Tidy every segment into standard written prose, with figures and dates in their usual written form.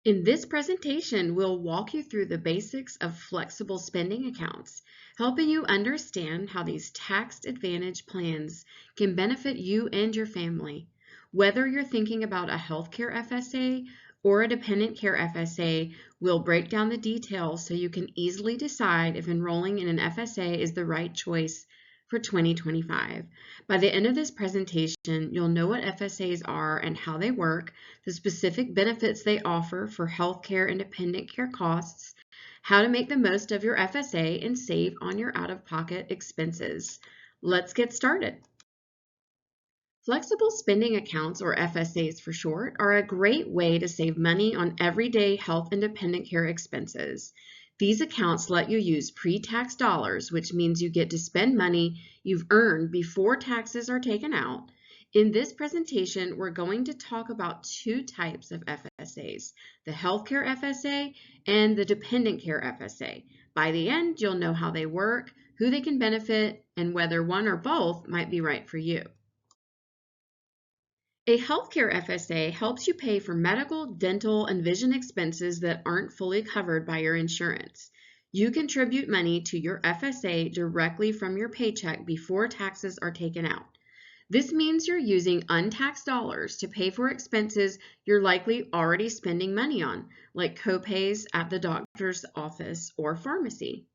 In this presentation, we'll walk you through the basics of flexible spending accounts, helping you understand how these tax advantage plans can benefit you and your family. Whether you're thinking about a healthcare FSA or a dependent care FSA, we'll break down the details so you can easily decide if enrolling in an FSA is the right choice for 2025. By the end of this presentation, you'll know what FSAs are and how they work, the specific benefits they offer for healthcare and dependent care costs, how to make the most of your FSA and save on your out-of-pocket expenses. Let's get started. Flexible spending accounts, or FSAs for short, are a great way to save money on everyday health and dependent care expenses. These accounts let you use pre-tax dollars, which means you get to spend money you've earned before taxes are taken out. In this presentation, we're going to talk about two types of FSAs, the healthcare FSA and the dependent care FSA. By the end, you'll know how they work, who they can benefit, and whether one or both might be right for you. A healthcare FSA helps you pay for medical, dental, and vision expenses that aren't fully covered by your insurance. You contribute money to your FSA directly from your paycheck before taxes are taken out. This means you're using untaxed dollars to pay for expenses you're likely already spending money on, like copays at the doctor's office or pharmacy.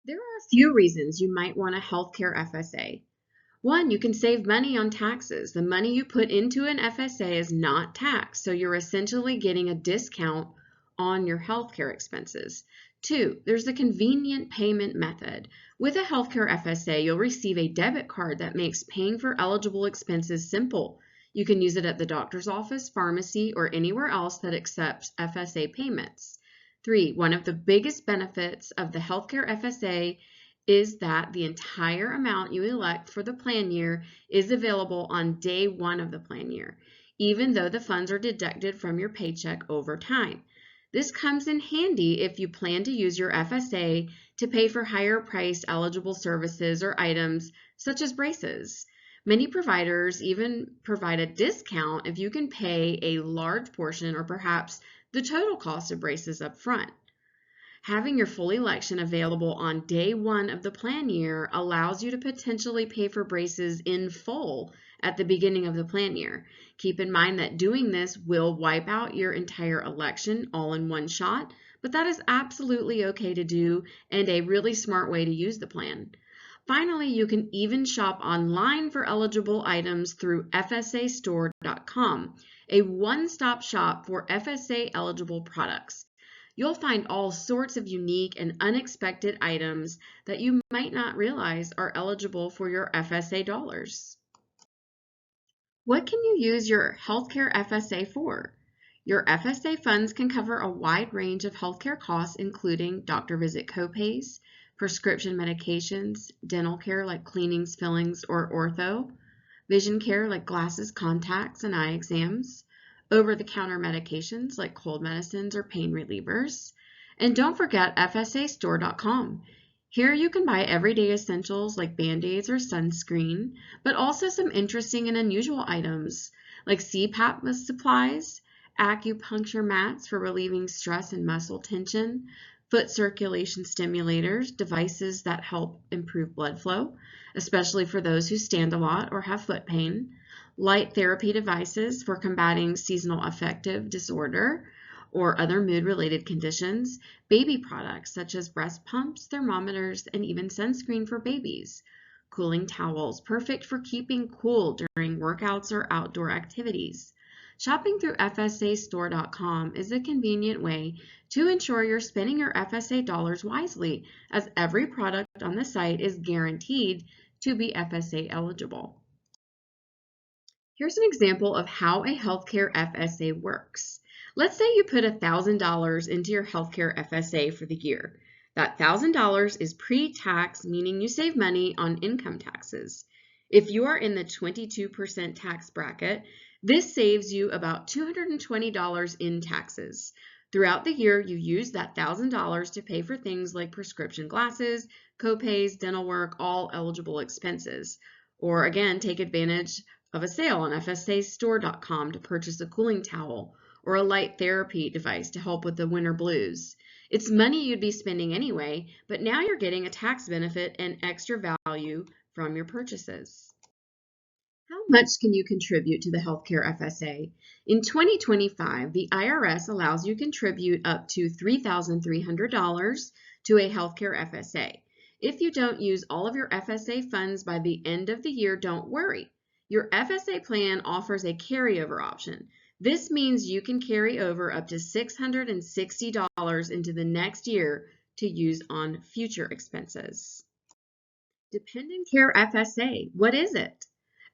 There are a few reasons you might want a healthcare FSA. One, you can save money on taxes. The money you put into an FSA is not taxed, so you're essentially getting a discount on your healthcare expenses. Two, there's a convenient payment method. With a healthcare FSA, you'll receive a debit card that makes paying for eligible expenses simple. You can use it at the doctor's office, pharmacy, or anywhere else that accepts FSA payments. Three, one of the biggest benefits of the healthcare FSA is that the entire amount you elect for the plan year is available on day one of the plan year, even though the funds are deducted from your paycheck over time. This comes in handy if you plan to use your FSA to pay for higher priced eligible services or items such as braces. Many providers even provide a discount if you can pay a large portion or perhaps the total cost of braces up front. Having your full election available on day one of the plan year allows you to potentially pay for braces in full at the beginning of the plan year. Keep in mind that doing this will wipe out your entire election all in one shot, but that is absolutely okay to do and a really smart way to use the plan. Finally, you can even shop online for eligible items through FSAstore.com, a one-stop shop for FSA eligible products. You'll find all sorts of unique and unexpected items that you might not realize are eligible for your FSA dollars. What can you use your healthcare FSA for? Your FSA funds can cover a wide range of healthcare costs, including doctor visit copays, prescription medications, dental care like cleanings, fillings, or ortho, vision care like glasses, contacts, and eye exams, over-the-counter medications like cold medicines or pain relievers. And don't forget FSAstore.com. Here you can buy everyday essentials like Band-Aids or sunscreen, but also some interesting and unusual items like CPAP supplies, acupuncture mats for relieving stress and muscle tension, foot circulation stimulators, devices that help improve blood flow, especially for those who stand a lot or have foot pain, light therapy devices for combating seasonal affective disorder or other mood-related conditions, baby products such as breast pumps, thermometers, and even sunscreen for babies, cooling towels, perfect for keeping cool during workouts or outdoor activities. Shopping through FSAstore.com is a convenient way to ensure you're spending your FSA dollars wisely, as every product on the site is guaranteed to be FSA eligible. Here's an example of how a healthcare FSA works. Let's say you put $1,000 into your healthcare FSA for the year. That $1,000 is pre-tax, meaning you save money on income taxes. If you are in the 22% tax bracket, this saves you about $220 in taxes. Throughout the year, you use that $1,000 to pay for things like prescription glasses, copays, dental work, all eligible expenses. Or again, take advantage of a sale on FSAstore.com to purchase a cooling towel or a light therapy device to help with the winter blues. It's money you'd be spending anyway, but now you're getting a tax benefit and extra value from your purchases. How much can you contribute to the healthcare FSA? In 2025, the IRS allows you to contribute up to $3,300 to a healthcare FSA. If you don't use all of your FSA funds by the end of the year, don't worry. Your FSA plan offers a carryover option. This means you can carry over up to $660 into the next year to use on future expenses. Dependent Care FSA, what is it?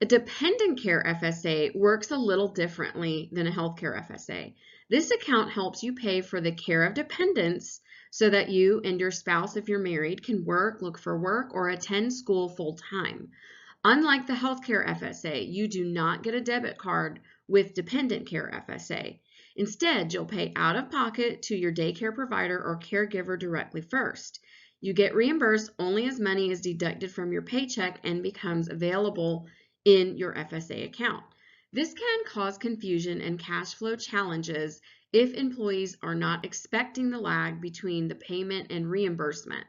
A dependent care FSA works a little differently than a healthcare FSA. This account helps you pay for the care of dependents so that you and your spouse, if you're married, can work, look for work, or attend school full-time. Unlike the healthcare FSA, you do not get a debit card with dependent care FSA. Instead, you'll pay out of pocket to your daycare provider or caregiver directly first. You get reimbursed only as money is deducted from your paycheck and becomes available in your FSA account. This can cause confusion and cash flow challenges if employees are not expecting the lag between the payment and reimbursement.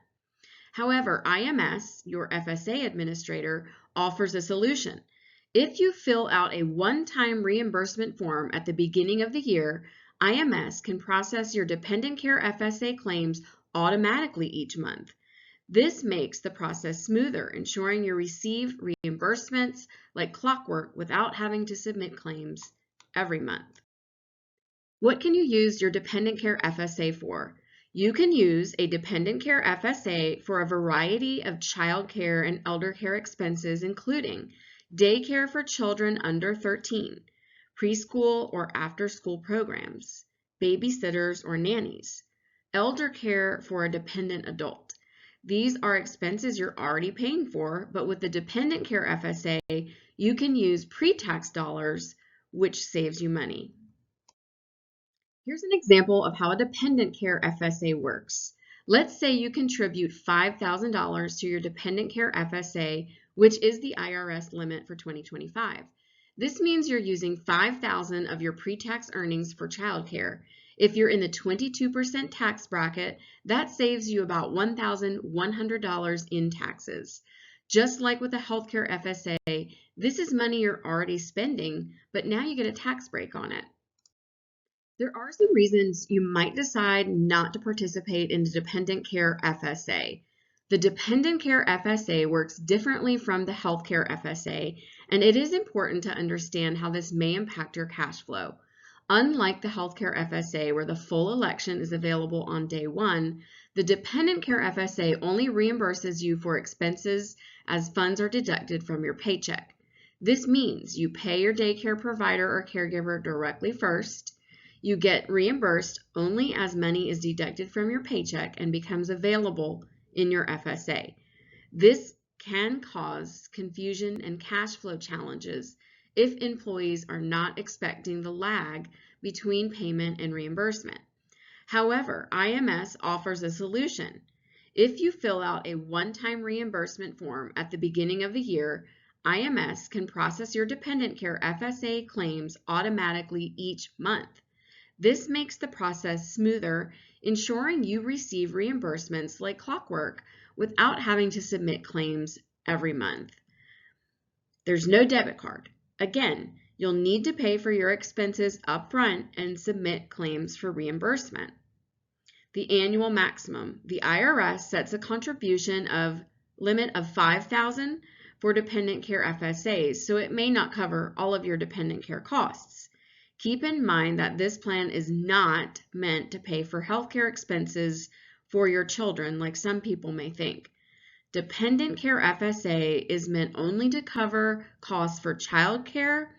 However, IMS, your FSA administrator, offers a solution. If you fill out a one-time reimbursement form at the beginning of the year, IMS can process your dependent care FSA claims automatically each month. This makes the process smoother, ensuring you receive reimbursements like clockwork without having to submit claims every month. What can you use your dependent care FSA for? You can use a dependent care FSA for a variety of child care and elder care expenses, including daycare for children under 13, preschool or after-school programs, babysitters or nannies, elder care for a dependent adult. These are expenses you're already paying for, but with the dependent care FSA, you can use pre-tax dollars, which saves you money. Here's an example of how a dependent care FSA works. Let's say you contribute $5,000 to your dependent care FSA, which is the IRS limit for 2025. This means you're using $5,000 of your pre-tax earnings for childcare. If you're in the 22% tax bracket, that saves you about $1,100 in taxes. Just like with the healthcare FSA, this is money you're already spending, but now you get a tax break on it. There are some reasons you might decide not to participate in the dependent care FSA. The dependent care FSA works differently from the healthcare FSA, and it is important to understand how this may impact your cash flow. Unlike the healthcare FSA, where the full election is available on day one, the dependent care FSA only reimburses you for expenses as funds are deducted from your paycheck. This means you pay your daycare provider or caregiver directly first. You get reimbursed only as money is deducted from your paycheck and becomes available in your FSA. This can cause confusion and cash flow challenges if employees are not expecting the lag between payment and reimbursement. However, IMS offers a solution. If you fill out a one-time reimbursement form at the beginning of the year, IMS can process your dependent care FSA claims automatically each month. This makes the process smoother, ensuring you receive reimbursements like clockwork without having to submit claims every month. There's no debit card. Again, you'll need to pay for your expenses upfront and submit claims for reimbursement. The annual maximum. The IRS sets a contribution limit of $5,000 for dependent care FSAs, so it may not cover all of your dependent care costs. Keep in mind that this plan is not meant to pay for healthcare expenses for your children like some people may think. Dependent care FSA is meant only to cover costs for child care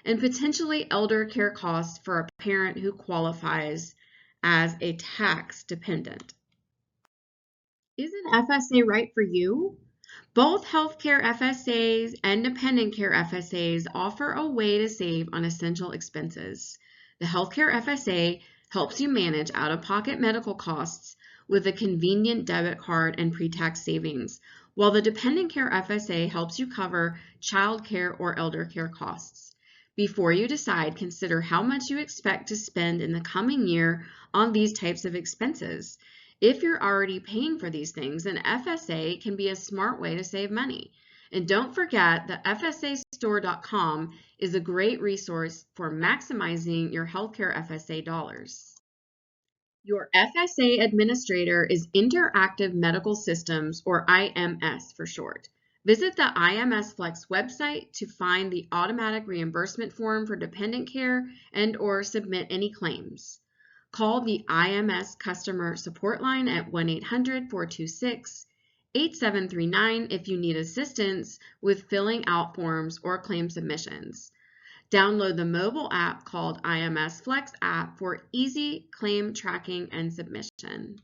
and potentially elder care costs for a parent who qualifies as a tax dependent. Is an FSA right for you? Both healthcare FSAs and dependent care FSAs offer a way to save on essential expenses. The healthcare FSA helps you manage out-of-pocket medical costs with a convenient debit card and pre-tax savings, while the dependent care FSA helps you cover child care or elder care costs. Before you decide, consider how much you expect to spend in the coming year on these types of expenses. If you're already paying for these things, an FSA can be a smart way to save money. And don't forget that FSAstore.com is a great resource for maximizing your healthcare FSA dollars. Your FSA administrator is Interactive Medical Systems, or IMS for short. Visit the IMS Flex website to find the automatic reimbursement form for dependent care and/or submit any claims. Call the IMS Customer Support line at 1-800-426-8739 if you need assistance with filling out forms or claim submissions. Download the mobile app called IMS Flex app for easy claim tracking and submission.